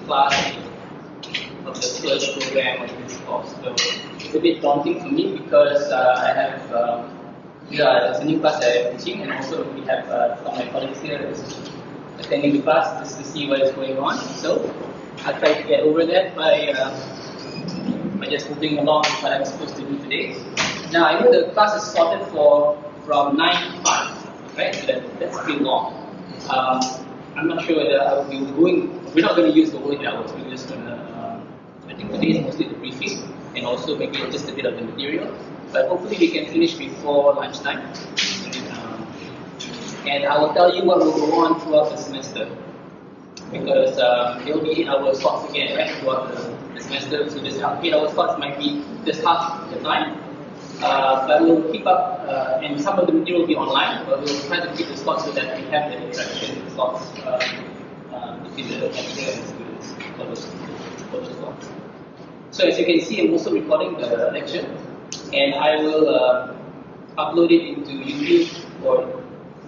class of the first program of this course. So it's a bit daunting for me because I have it's a new class that I'm teaching, and also we have some of my colleagues here attending the class just to see what is going on. So I'll try to get over that by just moving along with what I'm supposed to do today. Now I know the class is sorted from 9 to 5, right? So that's pretty long. I'm not sure whether I will be going. We're not going to use the whole 8 hours. We're just going to. I think today is mostly the briefing and also maybe just a bit of the material. But hopefully we can finish before lunchtime. And I will tell you what will go on throughout the semester. Because there will be 8 hour slots again, right, throughout the semester. So this 8 hour slots might be just half the time. But we'll keep up, and some of the material will be online, but we'll try to keep the slots so that we have the interaction slots between the lecturer and the students for those slots. So as you can see, I'm also recording the lecture, and I will upload it into YouTube, or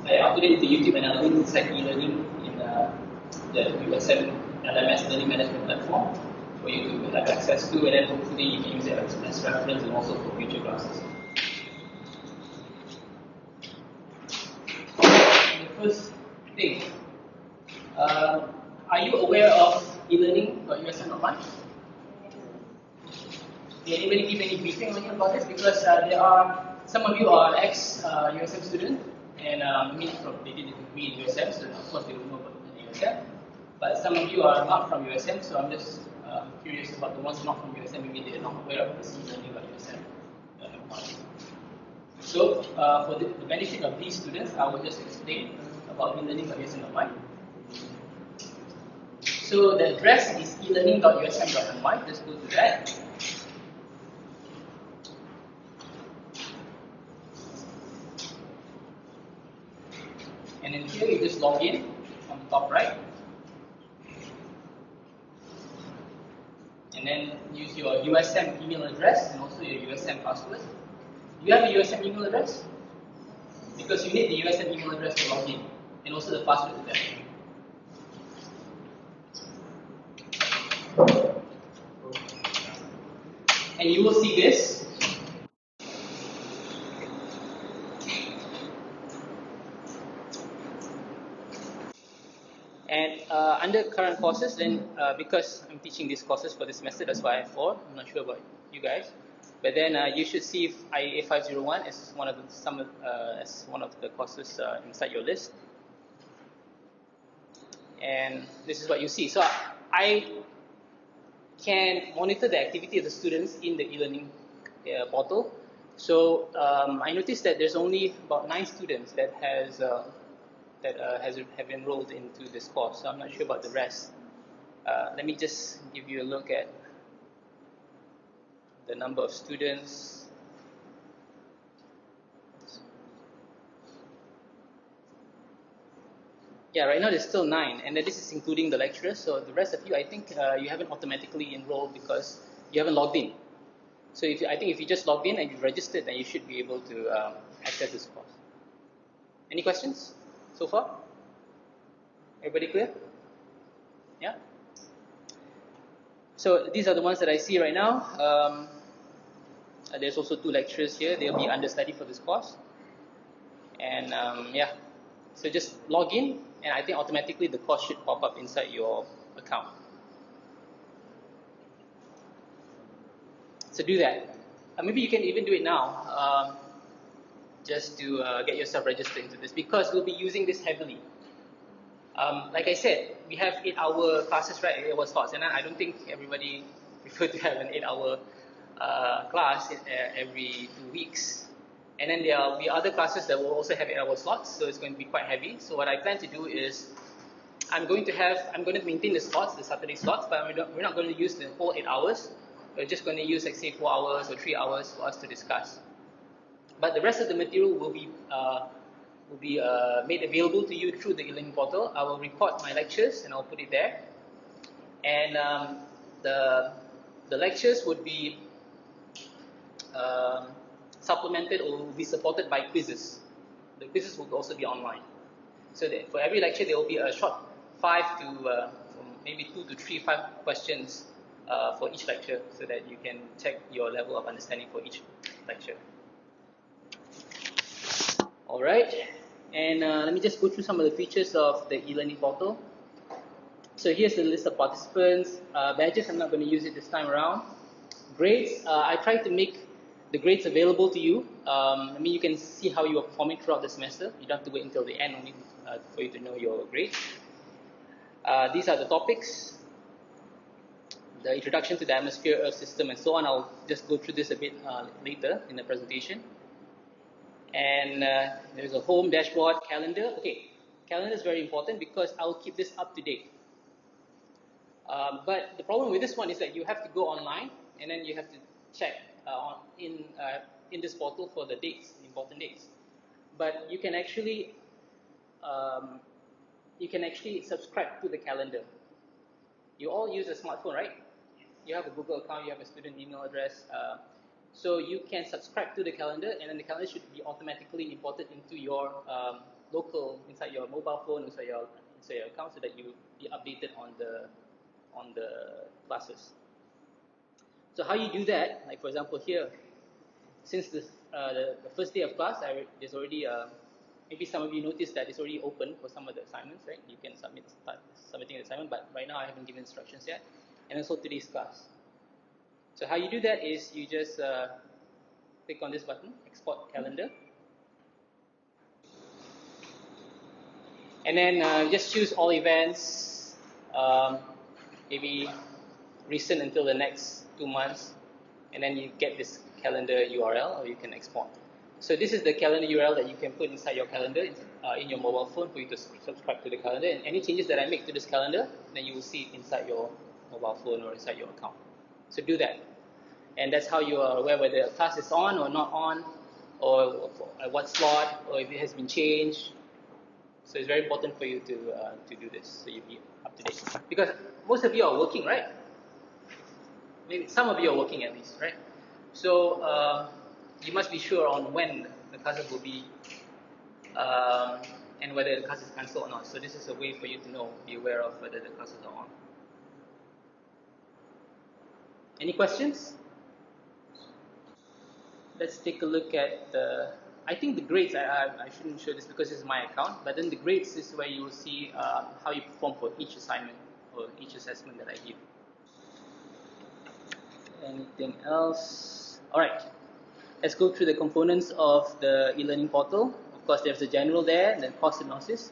I upload it into YouTube and I'll link inside eLearning in the USM LMS Learning Management Platform for you to have access to, and then hopefully you can use it as reference and also for future classes. The first thing, are you aware of eLearning.usm online? Did anybody give any briefing on you about this? Because there are, some of you are ex-USM student, and maybe they did a degree in USM, so of course they will know about USM. But some of you are not from USM, so I'm just curious about the ones not from USM, maybe they're not aware of this eLearning.usm. So, for the benefit of these students, I will just explain about eLearning.usm online. So, the address is eLearning.usm.my. Just go to that. And then here you just log in on the top right. And then use your USM email address and also your USM password. Do you have a USM email address? Because you need the USM email address to log in, and also the password to that. And you will see this. And under current courses, then because I'm teaching these courses for this semester, that's why I have 4. I'm not sure about you guys, but then you should see IEA501 as one of the courses inside your list. And this is what you see. So I can monitor the activity of the students in the eLearning portal. So I noticed that there's only about 9 students that have enrolled into this course. So I'm not sure about the rest. Let me just give you a look at the number of students. Yeah, right now there's still 9, and this is including the lecturers. So the rest of you, I think you haven't automatically enrolled because you haven't logged in. So I think if you just logged in and you registered, then you should be able to access this course. Any questions so far? Everybody clear? Yeah? So these are the ones that I see right now. There's also 2 lecturers here. They'll be understudy for this course. And yeah, so just log in, and I think automatically the course should pop up inside your account. So do that. Maybe you can even do it now, just to get yourself registered into this, because we'll be using this heavily. Like I said, we have 8-hour classes, right? 8-hour slots, and I don't think everybody prefer to have an 8-hour class every 2 weeks. And then there will be other classes that will also have 8-hour slots, so it's going to be quite heavy. So what I plan to do is, I'm going to maintain the slots, the Saturday slots, but we're not going to use the whole 8 hours. We're just going to use, like, say, 4 hours or 3 hours for us to discuss. But the rest of the material will be made available to you through the eLearning portal. I will record my lectures and I'll put it there. And the lectures would be supplemented or will be supported by quizzes. The quizzes will also be online. So that for every lecture there will be a short 5 maybe 2 to 3, 5 questions for each lecture, so that you can check your level of understanding for each lecture. Alright, and let me just go through some of the features of the e-learning portal. So here's the list of participants. Badges, I'm not going to use it this time around. Grades, I tried to make the grades available to you. I mean, you can see how you are performing throughout the semester. You don't have to wait until the end only for you to know your grades. These are the topics. The introduction to the atmosphere, Earth system, and so on. I'll just go through this a bit later in the presentation. And there's a home dashboard, calendar. Okay, calendar is very important because I'll keep this up to date. But the problem with this one is that you have to go online and then you have to check in this portal for the dates, important dates. But you can actually subscribe to the calendar. You all use a smartphone, right? You have a Google account, you have a student email address. So you can subscribe to the calendar, and then the calendar should be automatically imported into your inside your mobile phone, inside your account, so that you be updated on the classes. So how you do that? Like for example here, since the first day of class, there's already maybe some of you noticed that it's already open for some of the assignments, right? You can start submitting the assignment, but right now I haven't given instructions yet. And also today's class. So how you do that is you just click on this button, export calendar. And then just choose all events, maybe recent until the next 2 months. And then you get this calendar URL, or you can export. So this is the calendar URL that you can put inside your calendar in your mobile phone for you to subscribe to the calendar. And any changes that I make to this calendar, then you will see it inside your mobile phone or inside your account. So do that. And that's how you are aware whether a class is on or not on, or at what slot, or if it has been changed. So it's very important for you to do this, so you'll be up to date. Because most of you are working, right? Maybe some of you are working at least, right? So you must be sure on when the classes will be, and whether the class is cancelled or not. So this is a way for you to know, be aware of whether the classes are on. Any questions? Let's take a look at I think the grades, I shouldn't show this because this is my account, but then the grades is where you will see how you perform for each assignment or each assessment that I give. Anything else? Alright, let's go through the components of the e-learning portal. Of course, there's the general there, and then course synopsis.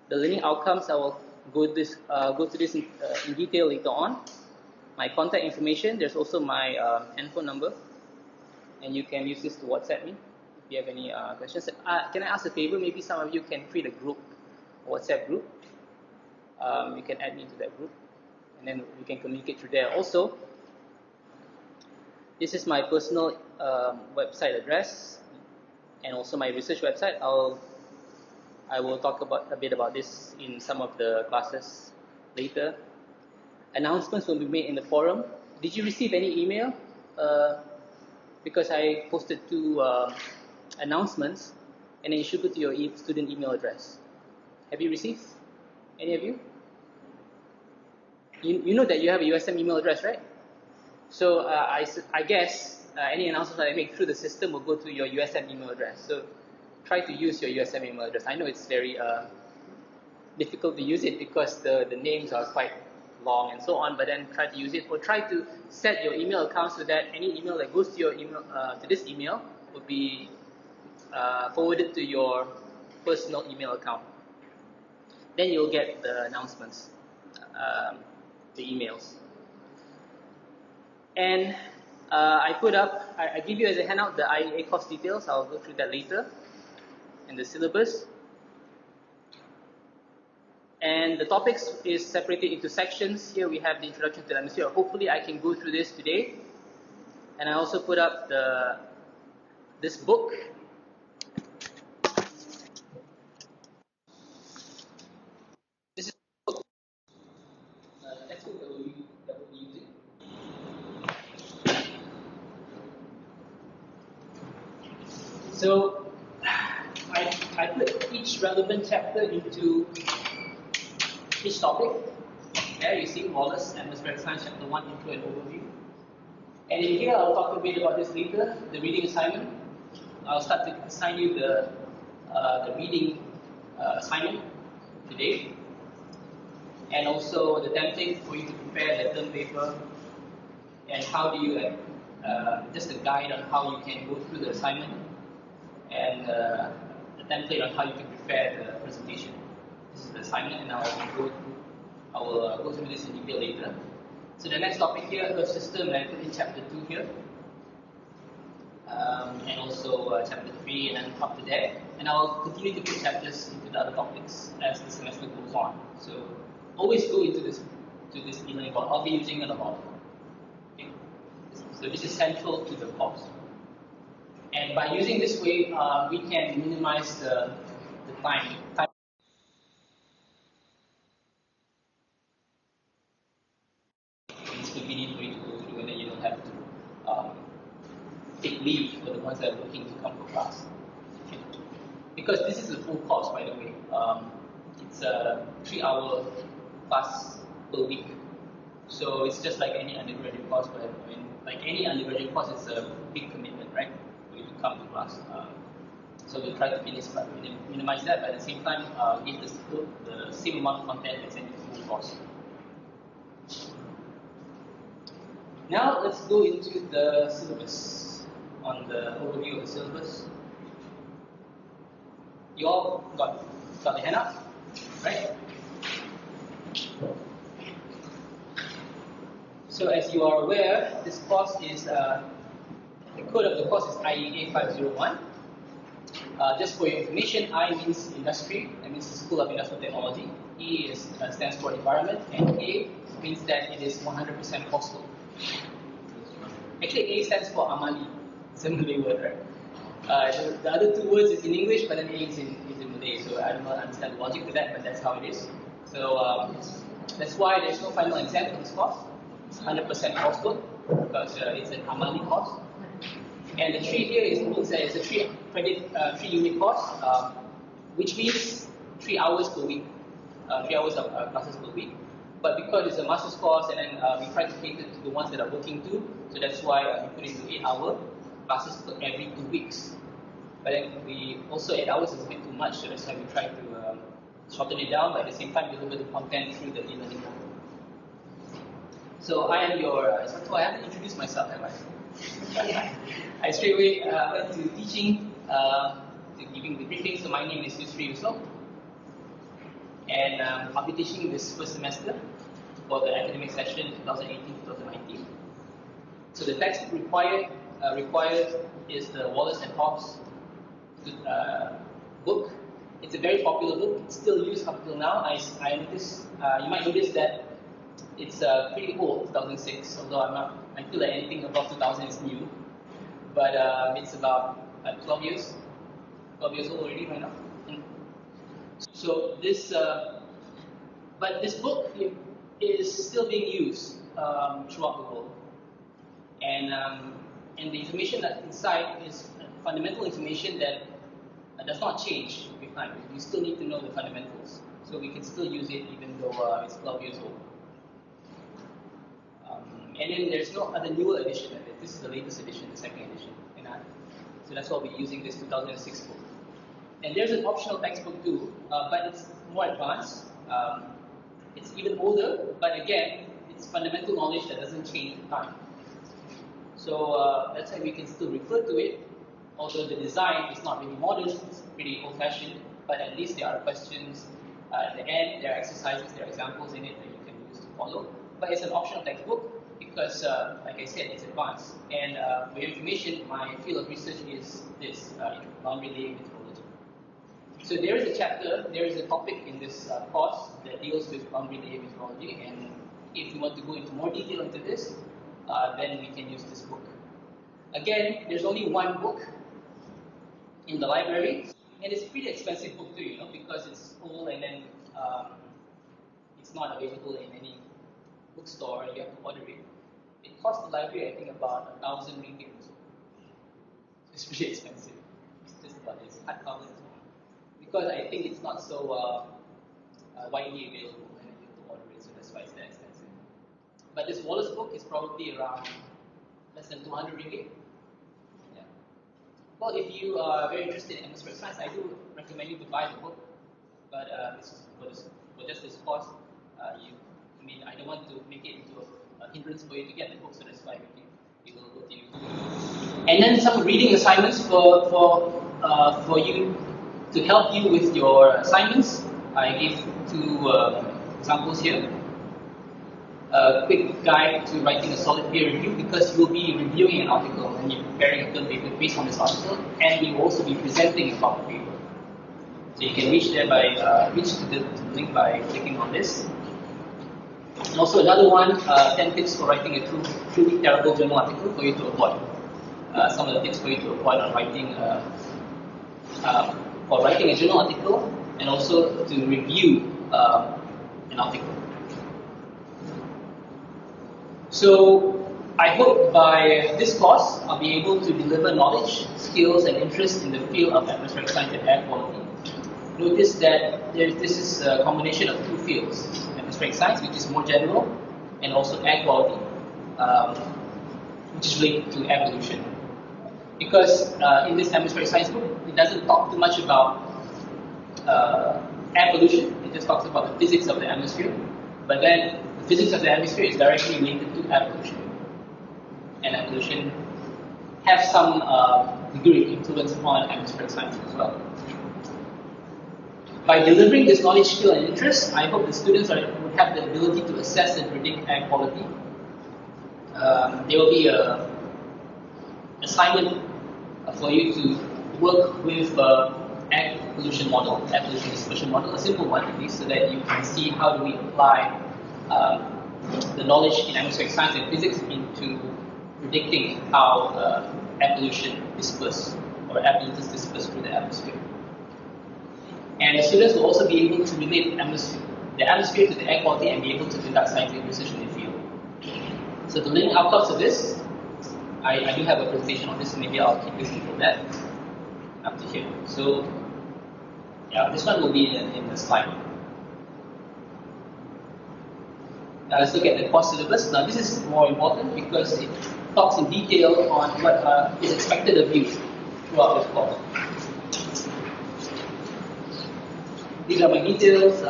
The learning outcomes, I will go through this in detail later on. My contact information, there's also my handphone number, and you can use this to WhatsApp me if you have any questions. Can I ask a favor? Maybe some of you can create a group, a WhatsApp group. You can add me into that group, and then we can communicate through there. Also, this is my personal website address, and also my research website. I will talk a bit about this in some of the classes later. Announcements will be made in the forum. Did you receive any email? Because I posted 2 announcements, and then you should go to your student email address. Have you received? Any of you? You know that you have a USM email address, right? So I guess any announcements that I make through the system will go to your USM email address. So try to use your USM email address. I know it's very difficult to use it because the names are quite long and so on, but then try to use it, or try to set your email account so that any email that goes to your email to this email will be forwarded to your personal email account. Then you'll get the announcements, the emails. And I give you as a handout the IEA course details. I'll go through that later, and the syllabus. And the topics is separated into sections. Here we have the introduction to the atmosphere. Hopefully I can go through this today. And I also put up this book. This is the book. Textbook that we'll be using. So I put each relevant chapter into each topic. There you see Wallace, Atmospheric Science, Chapter 1, Intro and Overview. And in here, I'll talk a bit about this later, the reading assignment. I'll start to assign you the reading assignment today. And also the template for you to prepare the term paper. And how do you, just a guide on how you can go through the assignment. And the template on how you can prepare the presentation. This is the assignment, and I will go through this in detail later. So the next topic here, Earth System, and I put in Chapter 2 here. And also Chapter 3, and then up to there. And I'll continue to put chapters into the other topics as the semester goes on. So always go into this e-learning board. I'll be using it a lot. Okay. So this is central to the course. And by using this way, we can minimize the time. It's convenient for you to go through, and then you don't have to take leave for the ones that are looking to come for class. Okay. Because this is a full course, by the way. It's a 3-hour class per week. So it's just like any undergraduate course, but I mean, like any undergraduate course, it's a big commitment, right? For you to come to class. So we'll try to minimize that, but at the same time, give the same amount of content as any full course. Now let's go into the syllabus. On the overview of the syllabus, you all got the hand up, right? So as you are aware, this course is, the code of the course is IEA501. Just for your information, I means industry, that means the School of Industrial Technology. E stands for environment, and A means that it is 100% coastal. Actually, A stands for Amali. It's a Malay word, right? The other two words is in English, but then A is in Malay, so I don't understand the logic to that, but that's how it is. So that's why there's no final exam for this course. It's 100% coursework, because it's an Amali course. And the 3 here means that it's a 3-unit course, which means 3 hours per week, 3 hours of classes per week. But because it's a master's course, and then we try to cater to the ones that are working too, so that's why we put it to 8-hour classes every 2 weeks. But then we also 8 hours is a bit too much, so that's why we try to shorten it down, but at the same time deliver the content through the e-learning platform. So I am your instructor. I haven't introduced myself, have I? I straight away went to teaching, to giving the briefing. So my name is Yusri, Yusup, and I'll be teaching this first semester for the academic session 2018-2019. So the text required is the Wallace and Hobbs book. It's a very popular book. It's still used up till now. I noticed, you might notice that it's pretty old, 2006. Although I feel like anything above 2000 is new. But it's about 12 years old already right now. So this, but this book is still being used throughout the world. And the information that's inside is fundamental information that does not change with time. You still need to know the fundamentals. So we can still use it even though it's 12 years old. And then there's no other newer edition of it. This is the latest edition, the second edition. So that's why we're using this 2006 book. And there's an optional textbook too, but it's more advanced. It's even older, but again, it's fundamental knowledge that doesn't change with time. So that's why we can still refer to it, although the design is not really modern, it's pretty old-fashioned, but at least there are questions at the end, there are exercises, there are examples in it that you can use to follow. But it's an optional textbook because, like I said, it's advanced. And for your information, my field of research is this, non-relay meteorology. So there is a chapter, there is a topic in this course that deals with non-relay meteorology, and if you want to go into more detail into this, then we can use this book. Again, there's only one book in the library, and it's a pretty expensive book too, because it's old and then it's not available in any bookstore, you have to order it. It costs the library, I think, about 1,000 ringgit. It's pretty expensive. It's just about this hardcover as well, because I think it's not so widely available. why it's that expensive. But this Wallace book is probably around less than 200 ringgit. Yeah. Well, if you are very interested in atmospheric science, I do recommend you to buy the book. But this is for just this course, I don't want to make it into a hindrance for you to get the book, so that's why we will go to you. And then some reading assignments for you to help you with your assignments. I give two examples here. A quick guide to writing a solid peer review, because you will be reviewing an article and you're preparing a term paper based on this article, and you will also be presenting a topic paper. So you can reach there by reach to the link by clicking on this. And also another one, 10 tips for writing a truly terrible journal article for you to avoid. Some of the tips for you to avoid on writing a journal article, and also to review an article. So I hope by this course I'll be able to deliver knowledge, skills, and interest in the field of atmospheric science and air quality. Notice that this is a combination of two fields: atmospheric science, which is more general, and also air quality, which is linked to air pollution. Because in this atmospheric science book, it doesn't talk too much about air pollution. It just talks about the physics of the atmosphere. But then the physics of the atmosphere is directly related to air pollution. And air pollution has some degree of influence on atmospheric science as well. By delivering this knowledge, skill, and interest, I hope the students would have the ability to assess and predict air quality. There will be an assignment for you to work with air pollution model, air pollution dispersion model, a simple one at least, so that you can see how do we apply the knowledge in atmospheric science and physics into predicting how air pollution disperses, or air pollutants disperse through the atmosphere. And the students will also be able to relate the atmosphere to the air quality and be able to conduct scientific research in the field. So the learning outcomes of this, I do have a presentation on this, so maybe I'll keep listening for that up to here. So yeah, this one will be in the slide. Now let's look at the course syllabus. Now this is more important because it talks in detail on what is expected of you throughout this course. These are my details.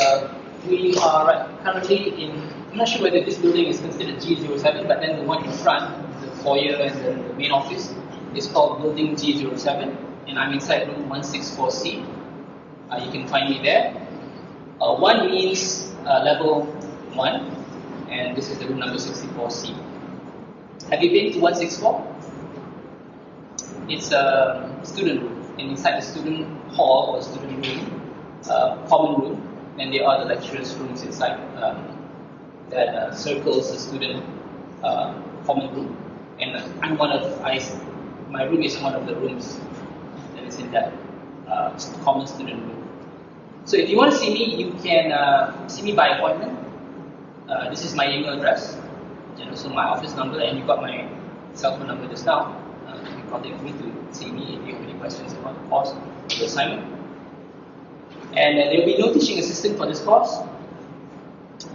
We are currently in, I'm not sure whether this building is considered G07, but then the one in front, the foyer and the main office, is called building G07, and I'm inside room 164C. You can find me there. 1 means level 1, and this is the room number 64C. Have you been to 164? It's a student room, and inside the student hall or student room, common room, and there are the lecturers' rooms inside that circles the student common room. And my room is one of the rooms that is in that common student room. So if you want to see me, you can see me by appointment. This is my email address, and also my office number, and you got my cell phone number just now. You can contact me to see me if you have any questions about the course or the assignment. And there will be no teaching assistant for this course.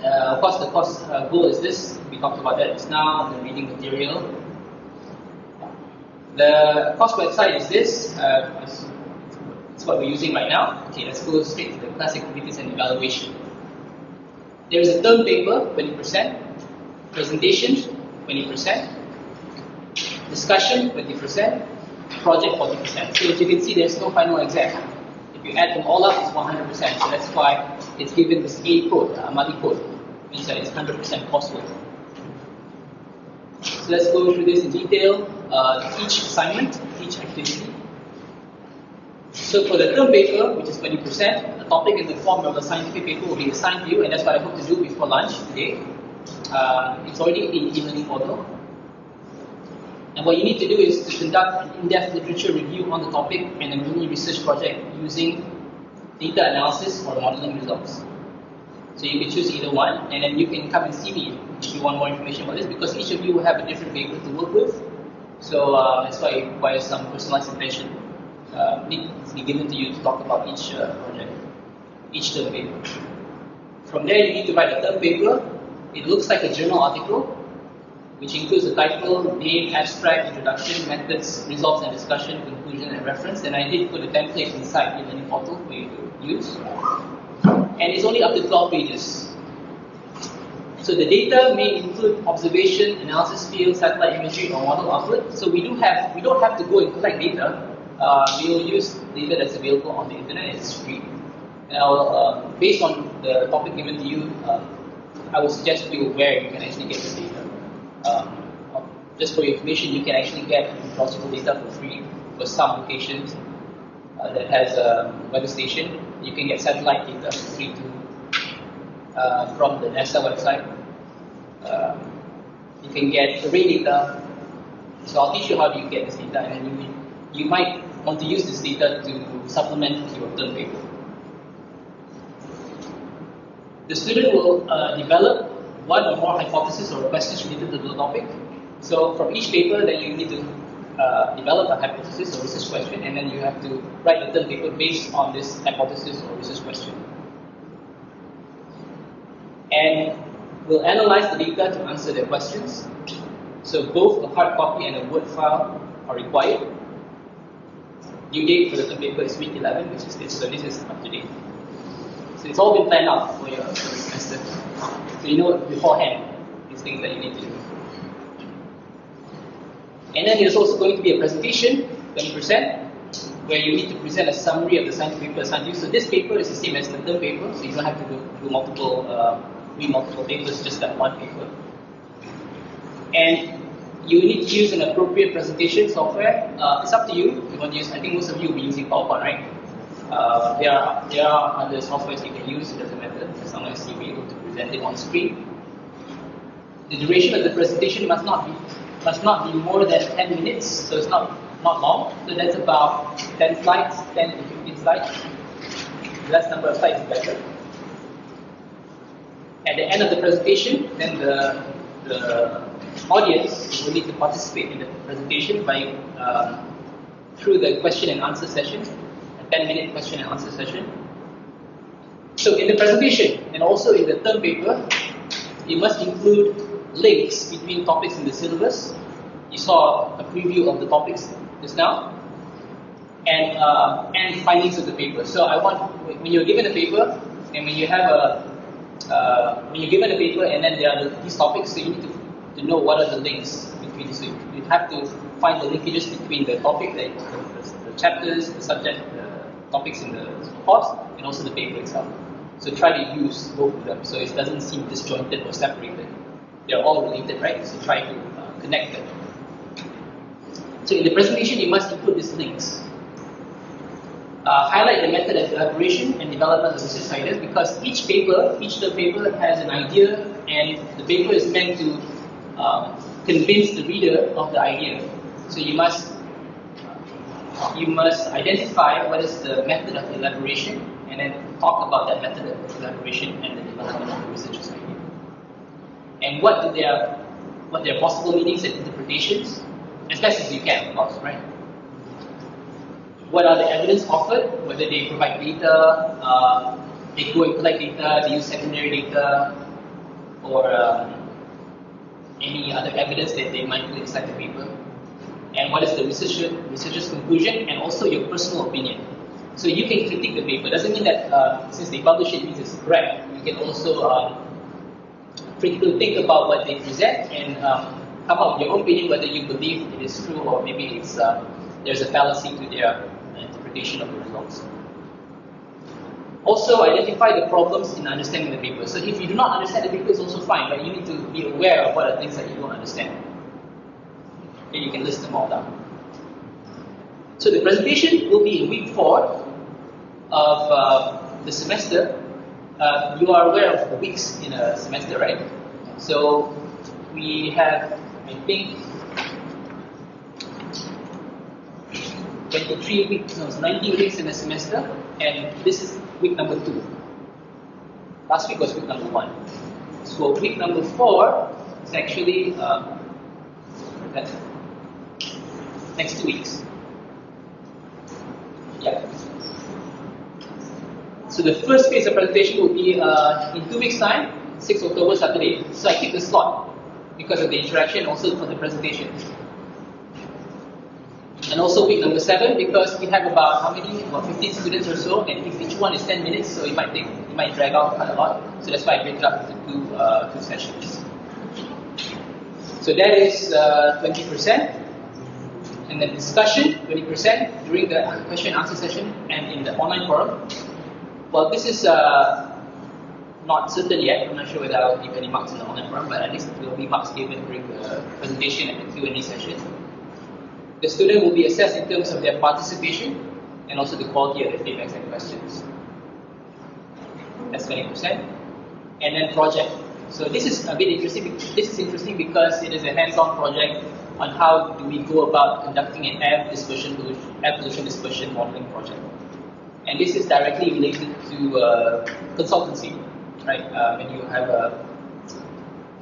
Of course, the course goal is this. We talked about that just now, the reading material. The course website is this. It's what we're using right now. Okay, let's go straight to the class activities and evaluation. There is a term paper, 20%. Presentation, 20%. Discussion, 20%. Project, 40%. So as you can see, there's no final exam. If you add them all up, it's 100%. So that's why it's given this A code, Amadi code. It means that it's 100% coursework. So let's go through this in detail. Each assignment, each activity. So for the term paper, which is 20%, the topic in the form of a scientific paper will be assigned to you, and that's what I hope to do before lunch today. It's already in e-learning portal. And what you need to do is to conduct an in-depth literature review on the topic and a mini research project using data analysis or modeling results. So you can choose either one, and then you can come and see me if you want more information about this, because each of you will have a different paper to work with. So that's why it requires some personalized attention needs to be given to you to talk about each project, each term paper. From there, you need to write a term paper It looks like a journal article, which includes the title, name, abstract, introduction, methods, results and discussion, conclusion and reference. And I did put a template inside the eLearning portal for you to use. And it's only up to 12 pages. So the data may include observation, analysis field, satellite imagery, or model output. So we don't have to go and collect data. We will use data that's available on the internet. It's free. Now, based on the topic given to you, I would suggest you where you can actually get this data. Just for your information, you can actually get plausible data for free for some locations that has a weather station. You can get satellite data for free too from the NASA website. You can get array data. So I'll teach you how do you get this data, and then you might want to use this data to supplement your term paper. The student will develop one or more hypotheses or questions related to the topic. So from each paper, then you need to develop a hypothesis or research question, and then you have to write the term paper based on this hypothesis or research question. And we'll analyze the data to answer their questions. So both a hard copy and a Word file are required. Due date for the term paper is week 11, which is this. So this is up to date. So it's all been planned out for your semester. So you know beforehand these things that you need to do. And then there's also going to be a presentation, 20%, where you need to present a summary of the scientific paper assigned to you. So this paper is the same as the term paper, so you don't have to do multiple, read multiple papers, just that one paper. And you need to use an appropriate presentation software. It's up to you. If you want to use, I think most of you will be using PowerPoint, right? There are other softwares you can use. It doesn't matter as long as you're able to present it on screen. The duration of the presentation must not be more than 10 minutes, so it's not long. So that's about 10 slides, 10 to 15 slides. Less number of slides is better. At the end of the presentation, then the audience will need to participate in the presentation by through the question and answer session, a 10-minute question and answer session. So in the presentation and also in the term paper, you must include links between topics in the syllabus. You saw a preview of the topics just now, and findings of the paper. So I want, when you're given a paper, and when you have when you're given a paper and then there are these topics, so you need to know what are the links between these. So you have to find the linkages between the topic, like the chapters, the subject, the topics in the course, and also the paper itself. So try to use both of them so it doesn't seem disjointed or separated. They're all related, right? So try to connect them. So in the presentation, you must include these links. Highlight the method of elaboration and development of research ideas, because each term paper has an idea, and the paper is meant to convince the reader of the idea. So you must identify what is the method of elaboration, and then talk about that method of elaboration and the development of the researcher's idea. And what their possible meanings and interpretations, as best as you can, of course, right? What are the evidence offered, whether they provide data, they go and collect data, they use secondary data, or any other evidence that they might put inside the paper. And what is the researcher's conclusion, and also your personal opinion. So you can critique the paper. Doesn't mean that since they publish it means it's correct. You can also critically think about what they present and come up with your own opinion whether you believe it is true or maybe it's there's a fallacy to their interpretation of the results. Also, identify the problems in understanding the paper. So if you do not understand the paper, it's also fine, but you need to be aware of what are things that you don't understand. Okay, you can list them all down. So the presentation will be in week 4 of the semester. You are aware of the weeks in a semester, right? So we have, I think, 23 weeks, no, it's 19 weeks in a semester, and this is week number 2. Last week was week number 1. So week number 4 is actually next 2 weeks. Yeah. So the first phase of presentation will be in 2 weeks' time. 6th October, Saturday. So I keep the slot because of the interaction, also for the presentation. And also week number 7, because we have about how many? About 15 students or so, and each one is 10 minutes, so it might drag out quite a lot. So that's why I break it up into two sessions. So that is 20%. And then discussion, 20% during the question and answer session and in the online forum. Well, this is not certain yet. I'm not sure whether I will give any marks in the online forum, but at least there will be marks given during the presentation and the Q&A session. The student will be assessed in terms of their participation and also the quality of the feedbacks and questions. That's 20%. And then project. So this is a bit interesting. This is interesting because it is a hands-on project on how do we go about conducting an air pollution dispersion modeling project. And this is directly related to consultancy, right? When you have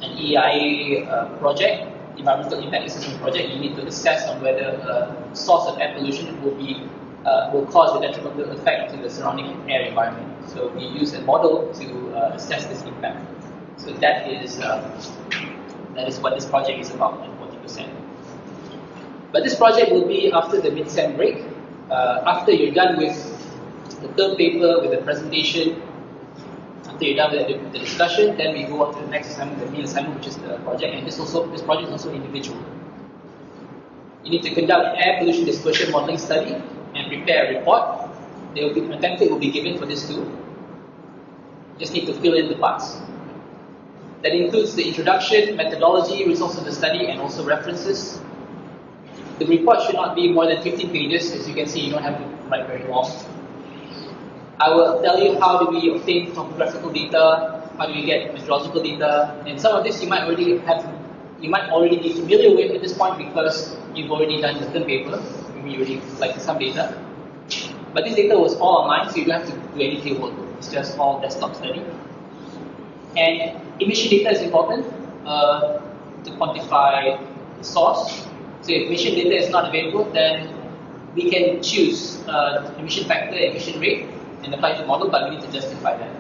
an EIA project, environmental impact assessment project, you need to assess on whether a source of air pollution will cause a detrimental effect to the surrounding air environment. So we use a model to assess this impact. So that is what this project is about, at 40%. But this project will be after the mid-sem break. After you're done with the third paper, with the presentation, after you're done with the discussion, then we go on to the next assignment, the main assignment, which is the project. And this project is also individual. You need to conduct an air pollution dispersion modeling study and prepare a report. A template will be given for this too. Just need to fill in the parts. That includes the introduction, methodology, results of the study, and also references. The report should not be more than 15 pages. As you can see, you don't have to write very long. I will tell you how do we obtain topographical data, how do we get meteorological data, and some of this you might already be familiar with at this point because you've already done the third paper. Maybe you already collected some data. But this data was all online, so you don't have to do any field work. It's just all desktop study. And emission data is important to quantify the source. So if emission data is not available, then we can choose emission factor, emission rate, and apply the model, but we need to justify that.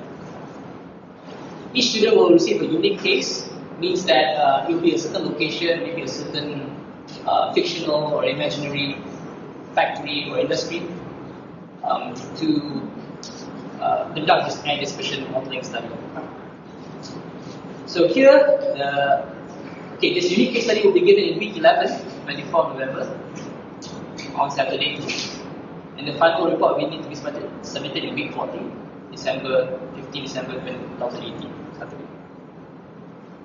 Each student will receive a unique case, means that it will be a certain location, maybe a certain fictional or imaginary factory or industry to conduct this air dispersion modeling study. So here, this unique case study will be given in week 11, 24 November, on Saturday. And the final report will need to be submitted in week 14, 15 December 2018, Saturday.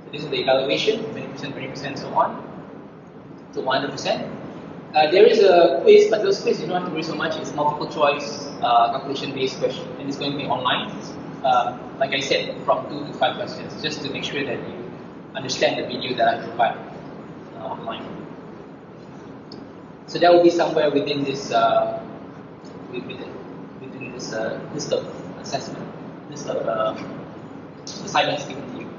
So this is the evaluation, 20%, 20%, so on, to 100%. There is a quiz, but those quiz you don't have to worry so much. It's multiple choice, calculation-based question, and it's going to be online. Like I said, from 2 to 5 questions, just to make sure that you understand the video that I provide online. So that will be somewhere within this within this list of assessment, list of assignments given to you.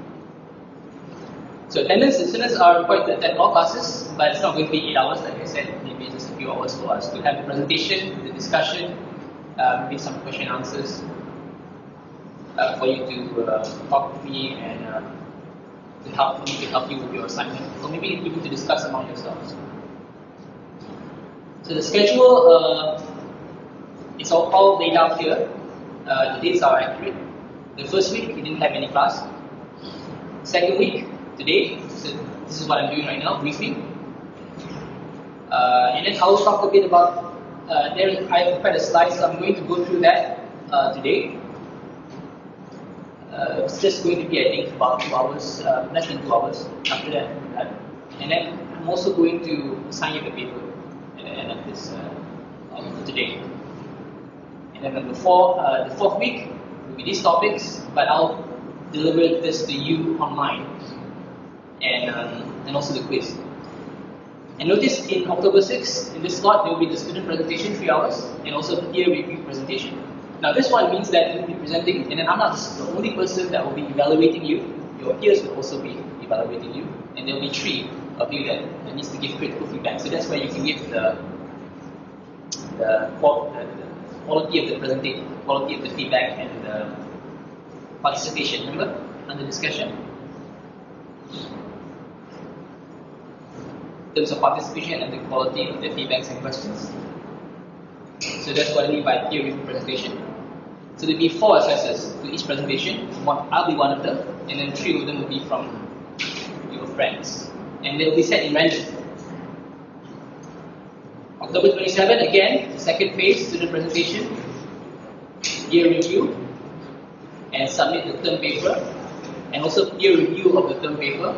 So attendance, the students are required to attend all classes, but it's not going to be 8 hours, like I said. Maybe just a few hours for us to have the presentation, the discussion, maybe some question and answers, for you to talk with me and to help you with your assignment, or maybe even to discuss among yourselves. So the schedule, it's all laid out here. The dates are accurate. The first week, we didn't have any class. Second week, today, so this is what I'm doing right now, briefing. And then I'll talk a bit about, I have prepared a slide, so I'm going to go through that today. It's just going to be, I think, about 2 hours, less than 2 hours after that. And then I'm also going to assign you the paper at the end of this today. And then the fourth week will be these topics, but I'll deliver this to you online, and also the quiz. And notice in October 6th, in this slot, there will be the student presentation, 3 hours, and also the peer review presentation. Now this one means that you'll be presenting, and then I'm not the only person that will be evaluating you. Your peers will also be evaluating you, and there will be 3 of you that needs to give critical feedback. So that's where you can give the quality of the presentation, quality of the feedback, and the participation. Remember, under discussion. In terms of participation and the quality of the feedbacks and questions. So that's what I mean by theory presentation. So there'll be 4 assessors to each presentation. I'll be one of them, and then 3 of them will be from your friends. And they'll be set in random. October 27, again, the second phase, student presentation, year review, and submit the term paper, and also peer review of the term paper.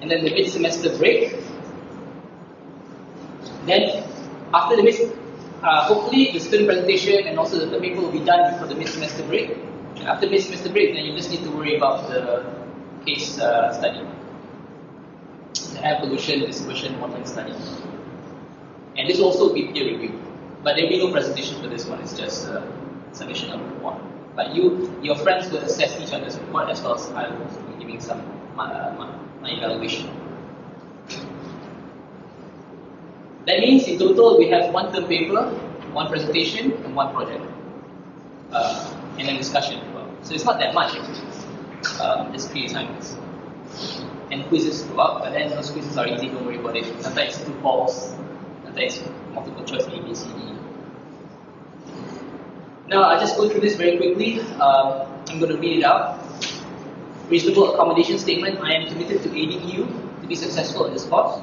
And then the mid-semester break. Then, after the hopefully the student presentation and also the term paper will be done before the mid-semester break. After mid-semester break, then you just need to worry about the case study, the air pollution dispersion modeling study. And this will also be peer review, but there will be no presentation for this one. It's just submission of the report. But your friends will assess each other's report as well as I will be giving some my evaluation. That means in total we have 1 term paper, 1 presentation, and 1 project, and then discussion as well. So it's not that much actually. Just 3 assignments and quizzes throughout. But then those quizzes are easy. Don't worry about it. Sometimes it's 2 false, sometimes multiple choice A, B, C, D. Now I'll just go through this very quickly. I'm going to read it out. Reasonable accommodation statement. I am committed to aiding you to be successful in this course.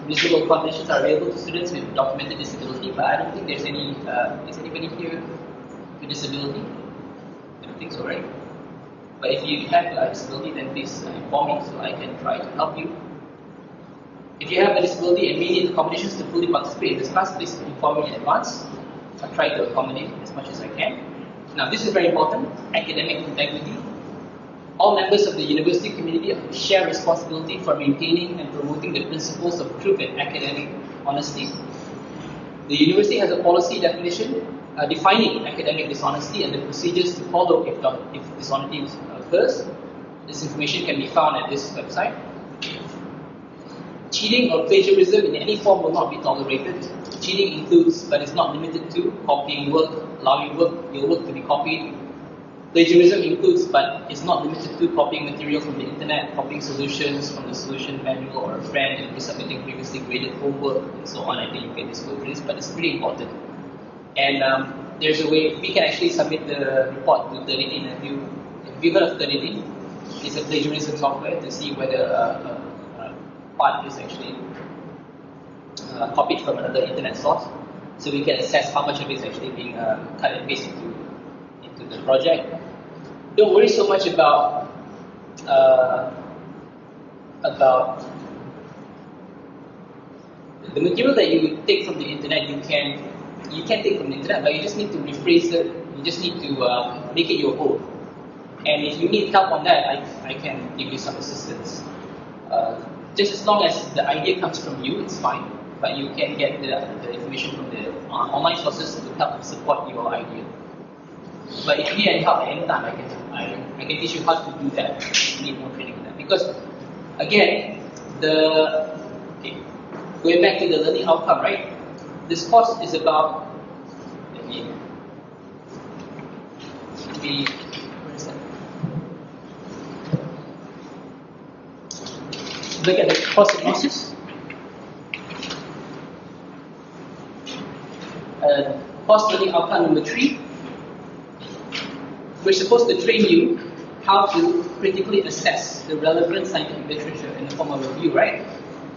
Reasonable accommodations are available to students with documented disability, but I don't think there's any. Is anybody here with disability? I don't think so, right? But if you have a disability, then please inform me so I can try to help you. If you have a disability and may need accommodations to fully participate in this class, please inform me in advance. I'll try to accommodate as much as I can. Now, this is very important: academic integrity. All members of the university community share responsibility for maintaining and promoting the principles of truth and academic honesty. The university has a policy definition defining academic dishonesty and the procedures to follow if dishonesty occurs. This information can be found at this website. Cheating or plagiarism in any form will not be tolerated. Cheating includes, but is not limited to, copying work, allowing your work to be copied. Plagiarism includes, but is not limited to, copying material from the internet, copying solutions from the solution manual or a friend, and resubmitting previously graded homework, and so on. I think you can disclose this, but it's pretty important. And there's a way we can actually submit the report to Turnitin. Have you heard of Turnitin? It's a plagiarism software to see whether a part is actually copied from another internet source. So we can assess how much of it is actually being cut and pasted into the project. Don't worry so much about the material that you take from the internet. You can take from the internet, but you just need to rephrase it. You just need to make it your own. And if you need help on that, I can give you some assistance. Just as long as the idea comes from you, it's fine. But you can get the information from the online sources to help support your idea. But if you need any help at any time, I can teach you how to do that. You need more training on that. Because, again, going back to the learning outcome, right? This course is about, where is that? Look at the course diagnosis. Course learning outcome number 3. We're supposed to train you how to critically assess the relevant scientific literature in the form of review, right?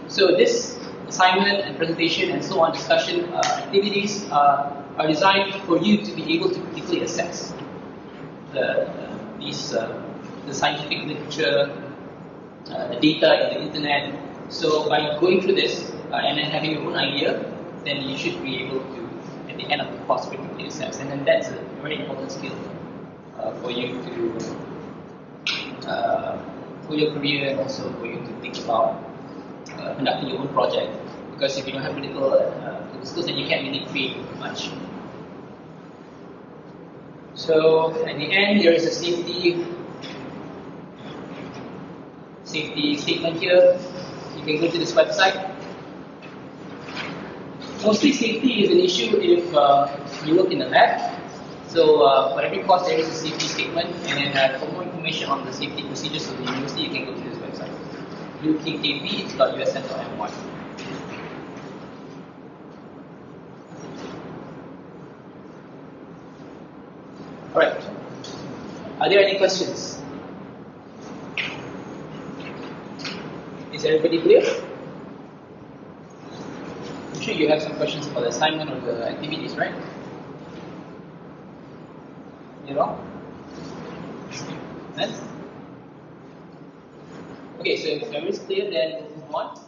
So this assignment and presentation and so on, discussion activities are designed for you to be able to critically assess the scientific literature, the data in the internet. So by going through this and then having your own idea, then you should be able to, at the end of the course, critically assess. And then that's a very important skill for you to, for your career, and also for you to think about conducting your own project. Because if you don't have critical skills, then you can't really create much. So at the end, there is a safety statement here. You can go to this website. Mostly safety is an issue if you work in a lab. So for every course there is a safety statement, and then for more information on the safety procedures of the university, you can go to this website, ukkp.usn.my. Alright, are there any questions? Is everybody clear? I'm sure you have some questions about the assignment or the activities, right? You know? Yes? Okay, so if everything is clear, then we'll move on.